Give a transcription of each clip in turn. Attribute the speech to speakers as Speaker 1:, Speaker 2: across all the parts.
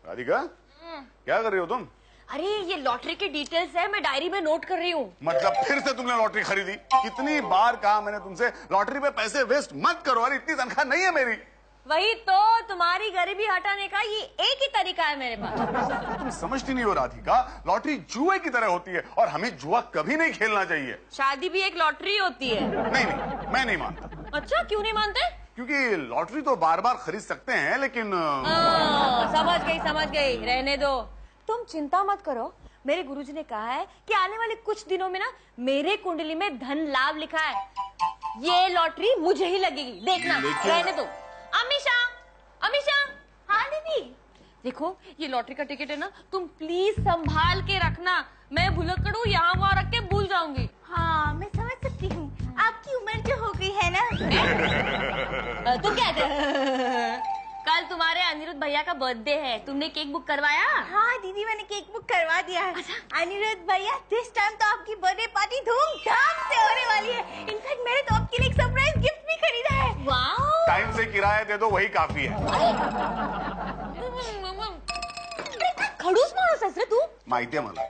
Speaker 1: राधिका क्या कर रही हो तुम?
Speaker 2: अरे ये लॉटरी की डिटेल्स है, मैं डायरी में नोट कर रही हूँ।
Speaker 1: मतलब फिर से तुमने लॉटरी खरीदी? कितनी बार कहा मैंने तुमसे लॉटरी पे पैसे वेस्ट मत करो। अरे इतनी तनख्वाह नहीं है मेरी।
Speaker 2: वही तो, तुम्हारी गरीबी हटाने का ये एक ही तरीका है मेरे पास।
Speaker 1: तुम समझती नहीं हो राधिका, लॉटरी जुए की तरह होती है और हमें जुआ कभी नहीं खेलना चाहिए।
Speaker 2: शादी भी एक लॉटरी होती है।
Speaker 1: नहीं, मैं नहीं मानता।
Speaker 2: अच्छा, क्यों नहीं मानते?
Speaker 1: क्योंकि लॉटरी तो बार बार खरीद सकते हैं, लेकिन
Speaker 2: समझ गई, रहने दो। तुम चिंता मत करो, मेरे गुरुजी ने कहा है कि आने वाले कुछ दिनों में ना मेरे कुंडली में धन लाभ लिखा है। ये लॉटरी मुझे ही लगेगी, देखना। रहने दो। अमीशा। हाँ दीदी। देखो ये लॉटरी का टिकट है ना, तुम प्लीज संभाल के रखना। मैं भुलक्कड़ू यहाँ वहाँ रख के भूल जाऊंगी।
Speaker 3: हाँ मैं समझ सकती हूँ, आपकी उम्र जो हो गई है ना।
Speaker 2: तुम क्या कल तुम्हारे अनिरुद्ध भैया का बर्थडे है, तुमने केक बुक करवाया?
Speaker 3: हाँ दीदी, मैंने केक बुक करवा दिया है। अनिरुद्ध भैया, दिस टाइम तो आपकी बर्थडे पार्टी धूमधाम से होने वाली है। इनफैक्ट मैंने तो आपके लिए एक सरप्राइज गिफ्ट भी खरीदा है।
Speaker 2: वाओ!
Speaker 1: टाइम से किराया दे दो, वही काफी है।
Speaker 2: खड़ूस माणूस आहेस रे तू।
Speaker 1: माहिती आहे मला।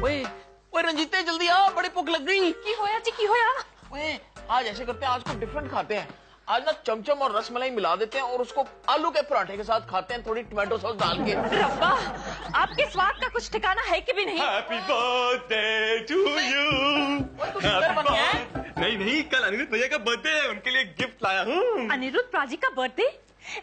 Speaker 4: ओए रंजीते जल्दी आ, बड़ी भूख लग गई।
Speaker 2: की होया जी, की होया?
Speaker 4: ओए आज ऐसे करते हैं, आज कुछ डिफरेंट खाते हैं। आज ना चमचम और रसमलाई मिला देते हैं और उसको आलू के पराठे के साथ खाते हैं, थोड़ी टमाटो सॉस डाल के।
Speaker 2: रब्बा, आपके स्वाद का कुछ ठिकाना है कि भी नहीं?
Speaker 5: Happy birthday to you. नहीं, कल अनिरुद्ध भैया का बर्थडे है, उनके लिए गिफ्ट लाया हूँ।
Speaker 2: अनिरुद्ध प्राजी का बर्थडे?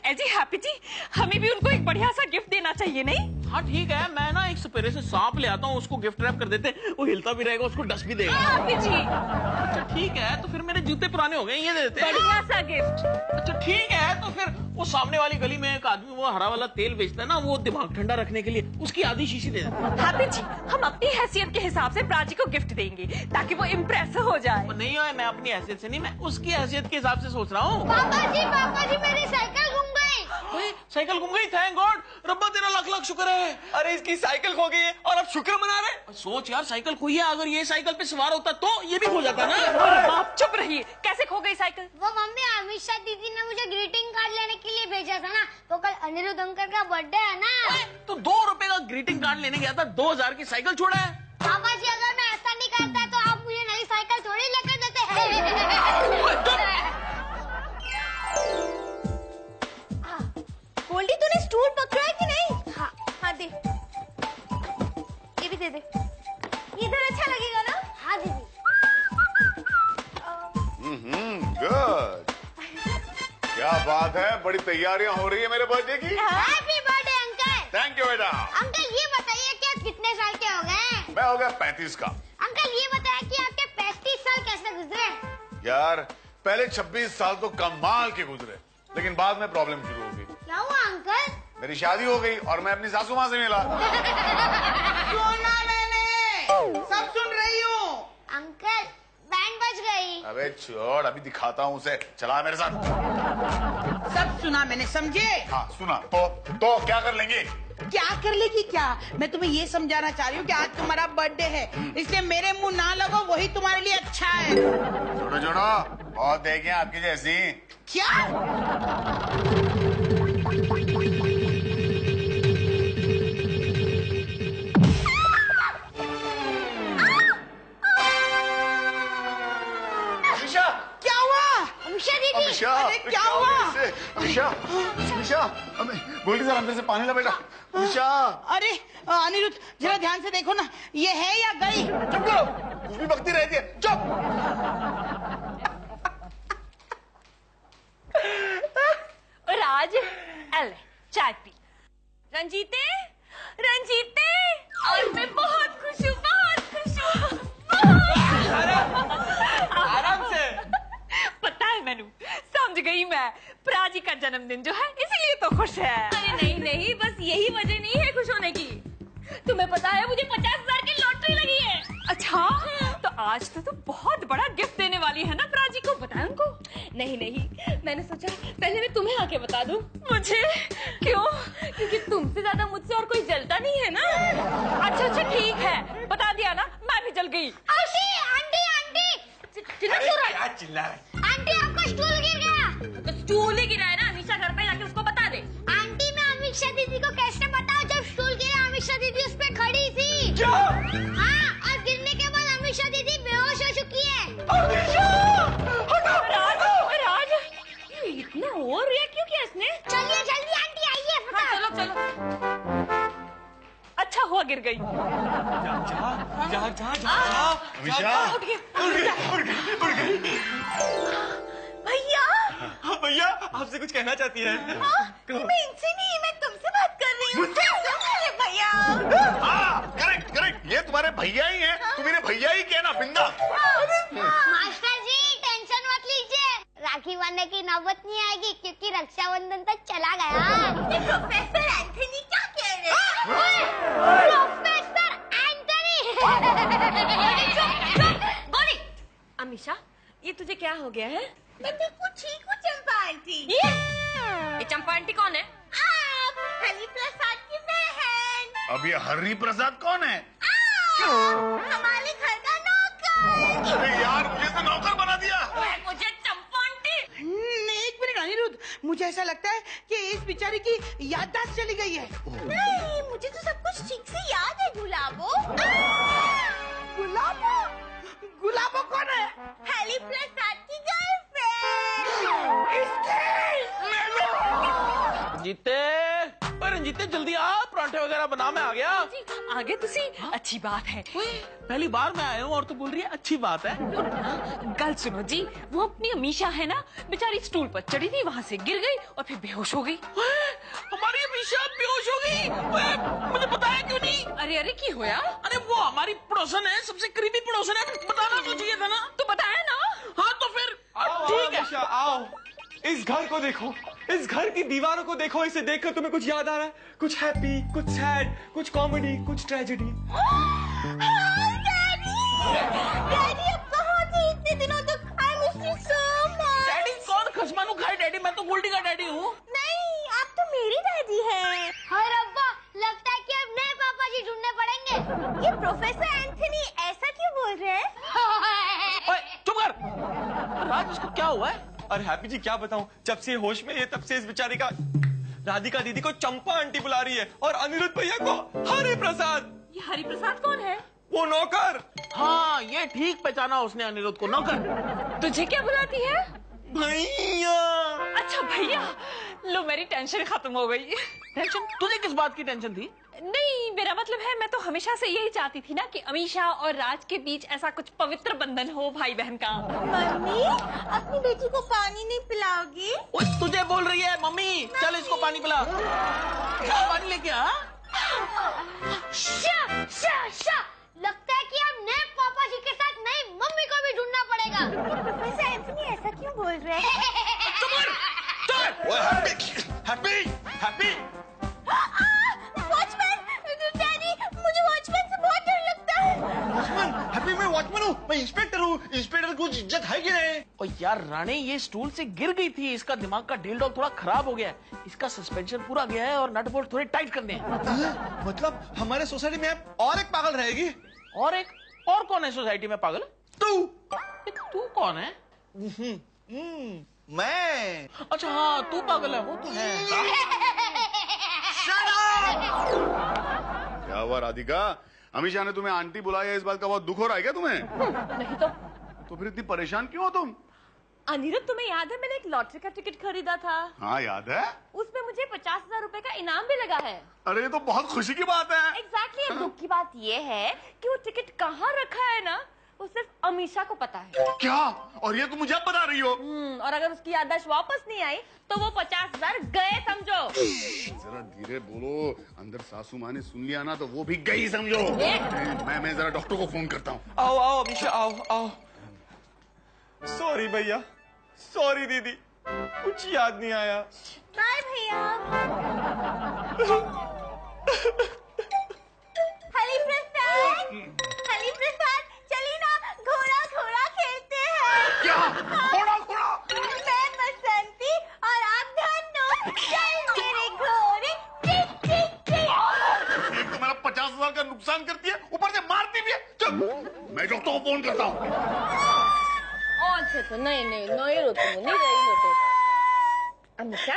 Speaker 2: जी हैप्पी जी, हमें भी उनको एक बढ़िया सा गिफ्ट देना चाहिए, नहीं?
Speaker 4: हाँ ठीक है, मैं ना एक सपेरे से सांप ले आता हूँ, उसको गिफ्ट रैप कर देते हैं, वो हिलता भी रहेगा, उसको डस भी देगा।
Speaker 2: हैप्पी जी।
Speaker 4: अच्छा ठीक है, तो फिर मेरे जूते पुराने हो गए, ये दे देते हैं।
Speaker 2: बढ़िया सा गिफ्ट।
Speaker 4: अच्छा ठीक है, तो फिर वो सामने वाली गली में एक आदमी वो हरा वाला तेल बेचता है ना, वो दिमाग ठंडा रखने के लिए, उसकी आधी शीशी दे देते हैं।
Speaker 2: हैप्पी जी, हम अपनी हैसियत के हिसाब से प्राची को गिफ्ट देंगे ताकि वो इम्प्रेस हो जाए।
Speaker 4: नहीं है, मैं अपनी हैसियत से नहीं, मैं उसकी हैसियत के हिसाब से सोच रहा हूँ।
Speaker 3: पापा जी मेरी साइकिल गुम गई।
Speaker 4: साइकिल गुम गई, थैंक गॉड। रब्बा तेरा लाख लाख शुक्र है।
Speaker 5: अरे इसकी साइकिल खो गई है और अब शुक्र मना रहे।
Speaker 4: सोच यार, साइकिल खोई है, अगर ये साइकिल पे सवार होता तो ये भी खो जाता ना।
Speaker 2: आप चुप रहिए, कैसे खो गई साइकिल?
Speaker 3: वो मम्मी, अमीशा दीदी ने मुझे ग्रीटिंग कार्ड लेने के लिए भेजा था ना, तो कल अनिरुद्ध अंकल का बर्थडे है ना।
Speaker 4: तो 2 रुपए का ग्रीटिंग कार्ड लेने गया था, 2000 की साइकिल छोड़ा है।
Speaker 3: पापा जी, अगर मैं ऐसा नहीं करता तो आप मुझे नई साइकिल थोड़ी लेकर देते। गोल्डी, तूने स्टूल पकड़ा है कि नहीं? हाँ दे, ये भी दे दे। इधर अच्छा लगेगा ना? हाँ दीदी।
Speaker 1: गुड। क्या बात है, बड़ी तैयारियां हो रही है मेरे बर्थडे की।
Speaker 3: Happy birthday uncle.
Speaker 1: Thank you बेटा।
Speaker 3: अंकल ये बताइए कि आप कितने साल के हो गए?
Speaker 1: मैं हो गया 35 का।
Speaker 3: अंकल ये बताया कि आपके 35 साल कैसे गुजरे?
Speaker 1: यार पहले 26 साल तो कमाल के गुजरे, लेकिन बाद में प्रॉब्लम शुरू हो गई।
Speaker 3: क्या हुआ अंकल?
Speaker 1: मेरी शादी हो गई और मैं अपनी सासू माँ से मिला।
Speaker 6: सुना मैंने, सब सुन रही हूँ।
Speaker 3: अंकल बैंड बज गई।
Speaker 1: अबे छोड़, अभी दिखाता हूँ उसे, चला मेरे साथ।
Speaker 6: सब सुना मैंने, समझे?
Speaker 1: हाँ सुना। तो क्या कर लेंगे?
Speaker 6: क्या कर लेगी क्या? मैं तुम्हें ये समझाना चाह रही हूँ कि आज तुम्हारा बर्थडे है, इसलिए मेरे मुंह ना लगो, वही तुम्हारे लिए अच्छा है।
Speaker 1: छोड़ो छोड़ो, बहुत देखे आपकी जैसी।
Speaker 6: क्या?
Speaker 1: अमीशा,
Speaker 6: क्या हुआ?
Speaker 3: अमीशा दीदी।
Speaker 1: अमीशा,
Speaker 6: अरे क्या हुआ?
Speaker 1: अमीशा, गोल्डी सर अंदर से पानी ला बेटा। अमीशा।
Speaker 6: अरे अनिरुद्ध, जरा ध्यान से देखो ना, ये है या गई?
Speaker 1: चुप करो, तू भी बकती रहती है, चुप।
Speaker 2: राज, अल चाय पी। रंजीते, और मैं बहुत खुश हूँ,
Speaker 5: आराम से।
Speaker 2: पता है मैनू, समझ गई मैं। प्राजी का जन्मदिन जो है इसीलिए तो खुश है। अरे नहीं, बस यही वजह नहीं है खुश होने की। तुम्हें पता है मुझे 50,000 की लॉटरी लगी है। अच्छा, तो आज तो बहुत बड़ा गिफ्ट देने वाली है ना प्राजी को, बताए उनको। नहीं, मैंने सोचा पहले मैं तुम्हें आके बता दूं। मुझे? क्यों? क्योंकि तुमसे ज्यादा मुझसे और कोई जलता नहीं है ना। अच्छा ठीक है, बता दिया ना, मैं भी जल गई।
Speaker 3: आंटी,
Speaker 2: चिल्ला क्यों रहा है?
Speaker 5: क्या चिल्ला रहे?
Speaker 3: आंटी आंटी आपका स्टूल गिर गया।
Speaker 2: तो स्टूल ही गिरा है ना, अमीशा घर पे जाके उसको बता दे।
Speaker 3: आंटी मैं अमीशा दीदी को कैसे बताऊं जब स्टूल गिरा अमीशा दीदी उस पे खड़ी थी।
Speaker 5: क्या?
Speaker 3: हाँ, और गिरने के बाद अमीशा दीदी बेहोश हो चुकी है।
Speaker 2: राज, ये इतना और रिएक्ट क्यों किया इसने?
Speaker 3: चलिए जल्दी आंटी आइए
Speaker 2: हाँ,
Speaker 3: फटाफट।
Speaker 2: चलो चलो। अच्छा हुआ गिर गई।
Speaker 1: अमीशा
Speaker 2: उठ गई।
Speaker 3: भैया
Speaker 5: हाँ भैया, आपसे कुछ कहना चाहती है?
Speaker 3: मैं इनसे नहीं, मैं तुमसे बात कर रही हूँ। भैया
Speaker 1: हाँ करेक्ट करेक्ट, ये तुम्हारे भैया ही हैं, तुम इन्हें भैया ही कहना बिंदा।
Speaker 3: मास्टर जी टेंशन मत लीजिए, राखी बांधने की नौबत नहीं आएगी क्योंकि रक्षाबंधन तक चला गया। प्रोफेसर एंथनी क्या कह रहे हैं? Professor Anthony.
Speaker 2: गोली। अमीशा, ये तुझे क्या हो गया है?
Speaker 3: मैं बिल्कुल ठीक हूँ चंपा आंटी।
Speaker 2: ये चंपा आंटी कौन है?
Speaker 3: आप हरी प्रसाद की बहन।
Speaker 1: अब ये हरि प्रसाद कौन है?
Speaker 3: हमारे घर का नौकर।
Speaker 1: अरे यार, मुझे तो नौकर बना दिया।
Speaker 2: मुझे चंपा आंटी।
Speaker 6: एक मिनट अनिरुद्ध, मुझे ऐसा लगता है कि इस बेचारी की याददाश्त चली गई है।
Speaker 3: नहीं, मुझे तो सब कुछ ठीक से याद है गुलाबो।
Speaker 6: गुलाबो? गुलाबो कौन है?
Speaker 3: हरी प्रसाद की गर्लफ्रेंड।
Speaker 4: जीते, अरे जीते जल्दी आ, पराठे वगैरह बना, मैं आ गया।
Speaker 2: आगे तुसी अच्छी बात है।
Speaker 4: पहली बार मैं आया हूँ और तू बोल रही है अच्छी बात है।
Speaker 2: गल सुनो जी, वो अपनी अमीशा है ना, बेचारी स्टूल पर चढ़ी थी, वहाँ से गिर गई और फिर बेहोश हो गई।
Speaker 4: हमारी अमीशा बेहोश हो गई। मुझे बताया क्यों नहीं?
Speaker 2: अरे अरे की होया?
Speaker 4: अरे वो हमारी पड़ोसन है, सबसे करीबी पड़ोसन है, बताना तो चाहिए था ना।
Speaker 2: तो बताया ना।
Speaker 4: हाँ तो फिर ठीक है।
Speaker 5: अमीशा, आओ, इस घर को देखो, इस घर की दीवारों को देखो, इसे देखकर तुम्हें कुछ याद आ रहा है? कुछ हैप्पी, कुछ सैड, कुछ कॉमेडी, कुछ ट्रेजेडी।
Speaker 3: डैडी अब कहाँ थे इतने दिनों तक? I miss you so much.
Speaker 4: Daddy कौन खसमानू खाए डैडी? मैं तो गोल्डी का डैडी हूँ।
Speaker 3: नहीं, आप तो मेरी डैडी हैं। हाय रब्बा, लगता है कि अब नए पापा जी ढूंढने पड़ेंगे। ये प्रोफेसर एंथनी ऐसा क्यों बोल रहे हैं?
Speaker 4: ओए, चुप कर। राज इसको क्या हुआ है?
Speaker 5: अरे हैप्पी जी क्या बताऊं, जब से होश में ये तब से इस बेचारी का राधिका दीदी को चंपा आंटी बुला रही है और अनिरुद्ध भैया को हरि प्रसाद।
Speaker 2: ये हरि प्रसाद कौन है?
Speaker 5: वो नौकर।
Speaker 4: हाँ ये ठीक पहचाना उसने अनिरुद्ध को, नौकर।
Speaker 2: तुझे क्या बुलाती है?
Speaker 5: भैया।
Speaker 2: अच्छा भैया, लो मेरी टेंशन खत्म हो गई।
Speaker 4: टेंशन? तुझे किस बात की टेंशन थी?
Speaker 2: नहीं, मेरा मतलब है मैं तो हमेशा से यही चाहती थी ना कि अमीशा और राज के बीच ऐसा कुछ पवित्र बंधन हो भाई बहन का।
Speaker 3: मम्मी, अपनी बेटी को पानी नहीं पिलाओगी?
Speaker 4: ओए तुझे बोल रही है मम्मी, चल इसको पानी पिला। जा पानी लेके आ।
Speaker 3: लगता है कि अब नए पापा जी के साथ नई मम्मी को भी ढूंढना पड़ेगा। प्रोफेसर एंथनी ऐसा क्यों बोल रहे हैं?
Speaker 1: ओए happy, happy, happy.
Speaker 3: Watchman, daddy, मुझे वॉचमैन से बहुत डर लगता है।
Speaker 1: हैप्पी, मैं वॉचमैन हूँ, मैं इंस्पेक्टर हूँ। इंस्पेक्टर कुछ इज्जत है कि नहीं?
Speaker 4: ओ यार रानी, ये स्टूल से गिर गई थी, इसका दिमाग का ढील डॉल थोड़ा खराब हो गया है, इसका सस्पेंशन पूरा गया है और नट बोल्ट थोड़े टाइट करने हैं।
Speaker 5: मतलब हमारे सोसाइटी में अब और एक पागल रहेगी?
Speaker 4: और एक और कौन है सोसाइटी में पागल?
Speaker 5: तू।
Speaker 4: तू कौन है?
Speaker 1: मैं।
Speaker 4: अच्छा हाँ तू पागल है, वो तो है।
Speaker 1: क्या हुआ राधिका, अमीशा ने तुम्हें आंटी बुलाया है, इस बात का बहुत दुख हो रहा है क्या तुम्हें?
Speaker 2: नहीं तो
Speaker 1: फिर इतनी परेशान क्यों हो तुम?
Speaker 2: अनिरुद्ध, तुम्हें याद है मैंने एक लॉटरी का टिकट खरीदा था?
Speaker 1: हाँ याद है।
Speaker 2: उसमें मुझे 50,000 रुपए का इनाम भी लगा है।
Speaker 1: अरे ये तो बहुत खुशी की बात है।
Speaker 2: एग्जैक्टली। दुख की बात ये है कि वो टिकट कहाँ रखा है ना, वो सिर्फ अमीशा को पता है।
Speaker 1: क्या? और ये तुम मुझे अब बता रही हो?
Speaker 2: और अगर उसकी याददाश्त वापस नहीं आई तो वो 50,000 गए समझो।
Speaker 1: जरा धीरे बोलो, अंदर सासू माँ ने सुन लिया ना तो वो भी गई समझो। मैं जरा डॉक्टर को फोन करता हूँ।
Speaker 5: आओ आओ अमीशा, आओ आओ। सॉरी भैया, सॉरी दीदी, कुछ याद नहीं आया।
Speaker 3: बाय भैया। हरी प्रसाद, हरी प्रसाद, चलिए ना घोड़ा घोड़ा खेलते हैं।
Speaker 1: क्या? घोड़ा घोड़ा?
Speaker 3: मैं बसंती और आप धन्नो। चल मेरे घोड़े, टिक टिक टिक।
Speaker 1: एक तो मेरा 50,000 का नुकसान करती है, ऊपर से मारती भी है। चल मैं डॉक्टर को फोन करता हूँ।
Speaker 2: और से नहीं नहीं नहीं रोते मुन्नी, नहीं रोते। अमीषा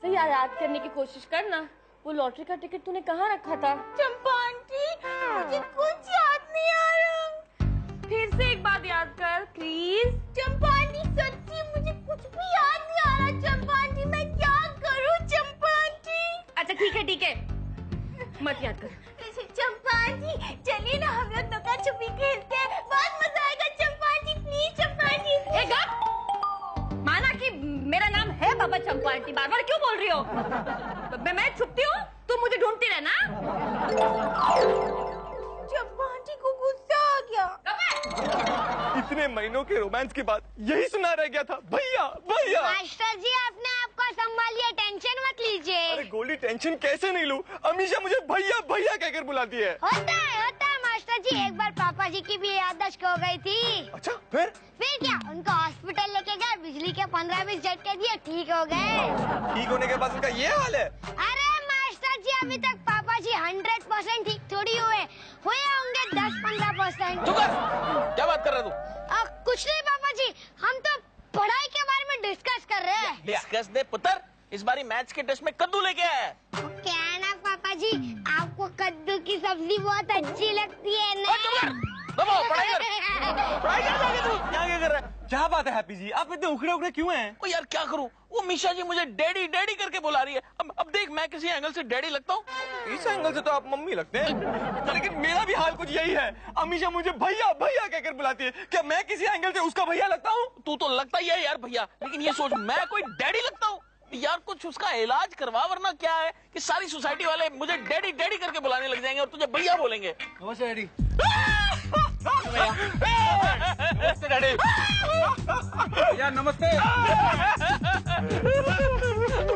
Speaker 2: तो याद करने की कोशिश करना, वो लॉटरी का टिकट तूने कहाँ रखा था?
Speaker 3: चंपा आंटी, मुझे कुछ याद नहीं आ रहा।
Speaker 2: फिर से एक बात याद कर प्लीज।
Speaker 3: चंपा आंटी सच्ची मुझे कुछ भी याद नहीं आ रहा। चंपा आंटी मैं क्या करूं? चंपा आंटी
Speaker 2: अच्छा ठीक है मत याद कर।
Speaker 3: चंपा आंटी चलिए ना हम लोग लुका छुपी खेलते हैं, बहुत मजा आएगा। चंपा आंटी प्लीज चंपा आंटी।
Speaker 2: माना कि मेरा नाम है बाबा चंपा आंटी, बार बार क्यों बोल रही हो? मैं छुपती हूँ, तुम मुझे ढूंढती रहना।
Speaker 3: चंपा आंटी को गुस्सा आ गया।
Speaker 5: इतने महीनों के रोमांस के बाद यही सुना रह गया था, भैया भैया।
Speaker 3: मास्टर जी अपने आप को संभालिए, टेंशन मत लीजिए।
Speaker 5: अरे गोली टेंशन कैसे नहीं लूं? अमीशा मुझे भैया भैया कहकर बुलाती है।
Speaker 3: होता है मास्टर जी। एक बार पापा जी की भी याददाश्त खो गई थी।
Speaker 5: अच्छा फिर
Speaker 3: क्या उनको हॉस्पिटल लेके गए, बिजली के 15-20 झटके दिए, ठीक हो गए।
Speaker 5: ठीक होने के बाद उनका ये हाल है?
Speaker 3: अरे मास्टर जी अभी तक पापा जी 100% ठीक थोड़ी हुए होंगे, 10-15%।
Speaker 4: क्या बात कर रहा तू?
Speaker 3: कुछ नहीं पापा जी, हम तो पढ़ाई के बारे में डिस्कस कर रहे हैं।
Speaker 4: डिस्कस दे पुत्र, इस बारी मैथ्स के टेस्ट में कद्दू लेके आया है।
Speaker 3: क्या है ना पापा जी, आपको कद्दू की सब्जी बहुत अच्छी लगती है ना?
Speaker 4: पढ़ाई कर जाके तू यहाँ क्या कर रहा है?
Speaker 5: क्या बात है हैप्पी जी, आप इतने उखड़े उखड़े क्यों हैं?
Speaker 4: ओ यार क्या करूं, वो मीशा जी मुझे डैडी डैडी करके बुला रही है। अब देख मैं किसी एंगल से डैडी लगता हूँ?
Speaker 5: इस एंगल से तो आप मम्मी लगते हैं, लेकिन मेरा भी हाल कुछ यही है। अमीशा मुझे भैया भैया कहकर बुलाती है, क्या मैं किसी एंगल से उसका भैया लगता हूँ?
Speaker 4: तू तो लगता ही है यार भैया, लेकिन ये सोच मैं कोई डैडी लगता हूँ? यार कुछ उसका इलाज करवा, वरना क्या है कि सारी सोसाइटी वाले मुझे डैडी डैडी करके बुलाने लग जाएंगे और तुझे भैया बोलेंगे।
Speaker 5: नमस्ते डैडी।
Speaker 4: नमस्ते डैडी।
Speaker 5: भैया नमस्ते।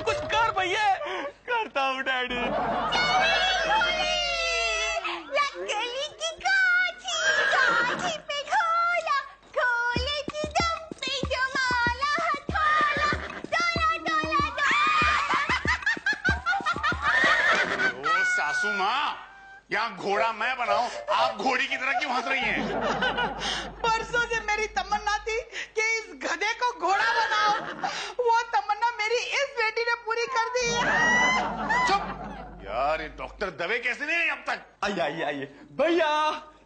Speaker 4: कुछ कर भैया।
Speaker 5: करता हूँ डैडी।
Speaker 3: लकड़ी की काठी, काठी पे घोड़ा, घोड़े की दम पे जमाला हथौड़ा, डोला डोला
Speaker 1: ओ सासू माँ, यहाँ घोड़ा मैं बनाऊं, आप घोड़ी की तरह क्यों हंस रही हैं?
Speaker 6: परसों से मेरी तमन्ना थी कि इस गधे को घोड़ा बनाओ, वो तमन्ना मेरी इस बेटी ने पूरी कर दी है।
Speaker 1: चुप यार, ये डॉक्टर दवे कैसे नहीं आए अब तक?
Speaker 5: आइए भैया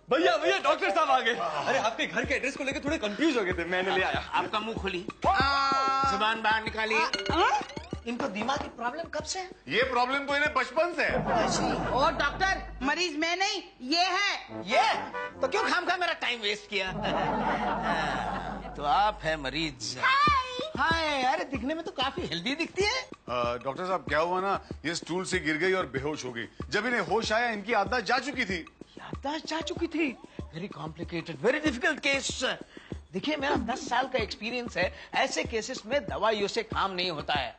Speaker 5: भैया भैया, डॉक्टर साहब आ गए। अरे आपके घर के एड्रेस को लेकर थोड़े कंफ्यूज हो गए थे, मैंने ले आया।
Speaker 7: आपका मुंह खोली, जुबान बाहर निकालिए। इनको दिमाग की प्रॉब्लम कब से है?
Speaker 1: ये प्रॉब्लम तो इन्हें बचपन से है।
Speaker 6: और डॉक्टर मरीज मैं नहीं, ये है।
Speaker 7: ये तो क्यों खामखा मेरा टाइम वेस्ट किया? तो आप है मरीज। हाय, अरे दिखने में तो काफी हेल्दी दिखती है।
Speaker 1: डॉक्टर साहब क्या हुआ ना, ये स्टूल से गिर गई और बेहोश हो गई। जब इन्हें होश आया, इनकी याददाश्त जा चुकी थी।
Speaker 7: याददाश्त जा चुकी थी? Very complicated, very difficult case. देखिए मेरा 10 साल का एक्सपीरियंस है, ऐसे केसेस में दवाइयों से काम नहीं होता है।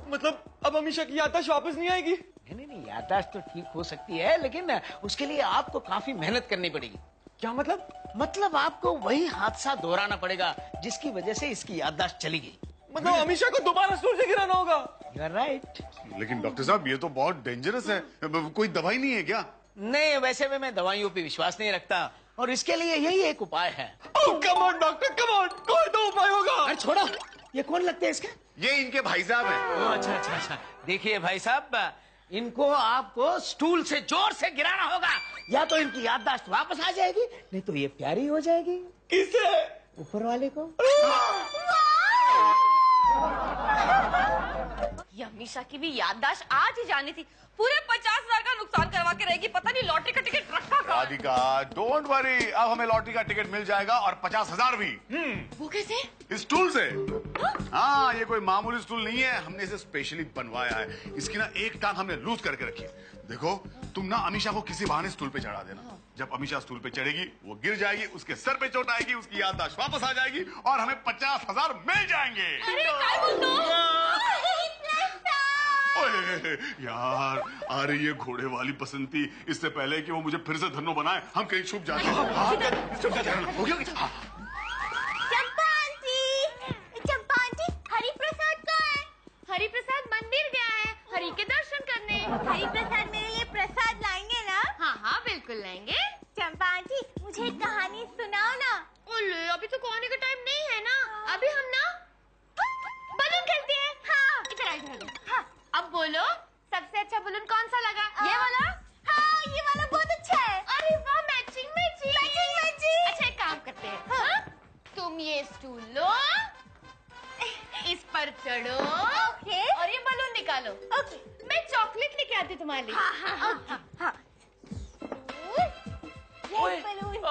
Speaker 5: मतलब अब अमीशा की याददाश्त वापस नहीं आएगी?
Speaker 7: नहीं, याददाश्त तो ठीक हो सकती है, लेकिन उसके लिए आपको काफी मेहनत करनी पड़ेगी।
Speaker 5: क्या मतलब?
Speaker 7: मतलब आपको वही हादसा दोहराना पड़ेगा जिसकी वजह से इसकी याददाश्त चली गई।
Speaker 5: मतलब अमीशा को दोबारा स्टूल से गिराना होगा?
Speaker 7: You are right.
Speaker 1: लेकिन डॉक्टर साहब ये तो बहुत डेंजरस है, कोई दवाई नहीं है क्या?
Speaker 7: नहीं, वैसे भी मैं दवाइयों पे विश्वास नहीं रखता और इसके लिए यही एक उपाय है।
Speaker 5: Come on doctor, come on, कोई तो उपाय होगा।
Speaker 7: अरे छोड़ो, ये कौन लगते हैं इसके?
Speaker 1: ये इनके भाई साहब हैं।
Speaker 7: अच्छा। देखिए भाई साहब, इनको आपको स्टूल से जोर से गिराना होगा, या तो इनकी याददाश्त वापस आ जाएगी, नहीं तो ये प्यारी हो जाएगी।
Speaker 5: किसे?
Speaker 7: ऊपर वाले को।
Speaker 2: ये अमीशा की भी याददाश्त आज ही जानी थी। पूरे 50,000 का नुकसान करवा के रहेगी, पता नहीं लॉटरी का टिकट रखा कहाँ है।
Speaker 1: राधिका डोंट वरी, अब हमें लॉटरी का टिकट मिल जाएगा और 50,000 भी।
Speaker 2: वो कैसे?
Speaker 1: स्टूल से। हाँ, ये कोई मामूली स्टूल नहीं है, हमने इसे स्पेशली बनवाया है। इसकी ना एक टांग हमने लूज करके रखी है। देखो, तुम ना अमीशा को किसी बहाने स्टूल पे चढ़ा देना। जब अमीशा स्टूल पे चढ़ेगी, वो गिर जाएगी, उसके सर पे चोट आएगी, उसकी याददाश्त वापस आ जाएगी और हमें 50,000 मिल जाएंगे।
Speaker 2: अरे क्या बोल दो?
Speaker 1: ओए, यार आ रही है घोड़े वाली बसंती। इससे पहले कि वो मुझे फिर से धन्नो बनाए, हम कहीं छुप जाते हैं।
Speaker 3: चंपा आंटी, हरि प्रसाद कहाँ है?
Speaker 2: हरि प्रसाद मंदिर गया है हरि के दर्शन करने।
Speaker 3: हरि प्रसाद मेरे लिए प्रसाद लाएंगे ना?
Speaker 2: हाँ बिल्कुल लाएंगे।
Speaker 3: चंपा आंटी मुझे एक कहानी सुनाओ ना।
Speaker 2: अरे अभी तो कहानी का टाइम नहीं है ना। चढ़ो
Speaker 3: ओके
Speaker 2: और ये बलून निकालो।
Speaker 3: ओके
Speaker 2: मैं चॉकलेट लेके आती तुम्हारे लिए।
Speaker 3: हाँ
Speaker 4: ओए,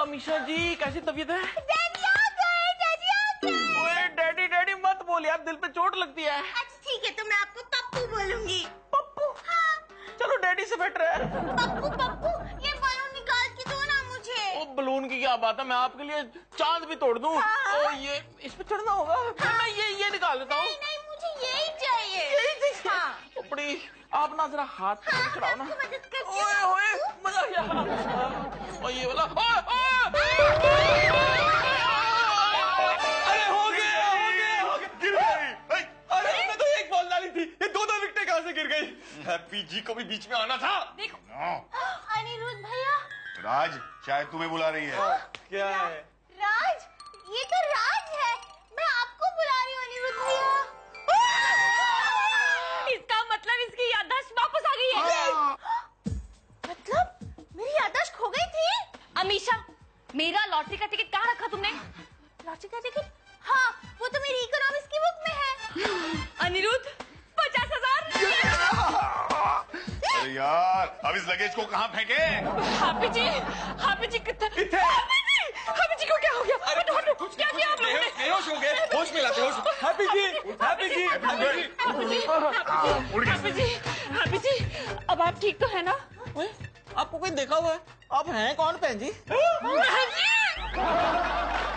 Speaker 4: अमीशा जी कैसी तबीयत है?
Speaker 3: डैडी आ गए, डैडी आ गए।
Speaker 4: ओए डैडी डैडी मत बोल यार, दिल पे चोट लगती है।
Speaker 3: अच्छा ठीक है, तो मैं आपको पप्पू बोलूंगी।
Speaker 4: पप्पू?
Speaker 3: हाँ
Speaker 4: चलो डैडी से बेटर है।
Speaker 3: पप्पू पप्पू, ये बलून निकाल के दो ना मुझे।
Speaker 4: ओ बलून की क्या बात है, मैं आपके लिए चांद भी तोड़ दूं। ओ ये इस पे चढ़ना होगा। फिर मैं ये निकाल देता हूँ।
Speaker 3: नहीं नहीं, मुझे यही चाहिए। हाँ
Speaker 4: अपनी आप ना जरा हाथ चढ़ाओ ना।
Speaker 3: आपकी मदद करती हूँ।
Speaker 4: ओए ओए मजा आ गया। और ये वाला
Speaker 5: अरे हो गया।
Speaker 1: गिर गई।
Speaker 5: अरे मैं तो एक बॉल डाली थी, ये दो विकेटें कहाँ से गिर गई? हैप्पी जी को भी बीच में आना था।
Speaker 3: अनिरुद्ध भैया।
Speaker 1: राज शायद तुम्हें बुला रही है।
Speaker 5: क्या है?
Speaker 3: राज, ये तो राज है। मैं आपको बुला रही हूँ अनिरुद्ध भैया।
Speaker 2: इसका मतलब इसकी याददाश्त वापस आ गई है।
Speaker 3: मतलब मेरी याददाश्त खो गई थी?
Speaker 2: अमीशा, मेरा लॉटरी का टिकट कहाँ रखा तुमने?
Speaker 3: लॉटरी का टिकट? हाँ, वो तो मेरी इकोनॉमिक्स की बुक में है।
Speaker 2: अनिरुद्ध, 50,000।
Speaker 1: अरे यार अब इस लगेज को कहाँ फेंके?
Speaker 2: हापी जी कितने? हापी जी को क्या हो गया? हटो, क्या किया आप लोगों ने?
Speaker 5: बेहोश हो गए, होश में लाते होश। हैप्पी जी।
Speaker 2: हापी जी, अब आप ठीक तो है ना?
Speaker 4: आपको कोई देखा हुआ है? आप हैं कौन बहन जी?
Speaker 2: बहन जी!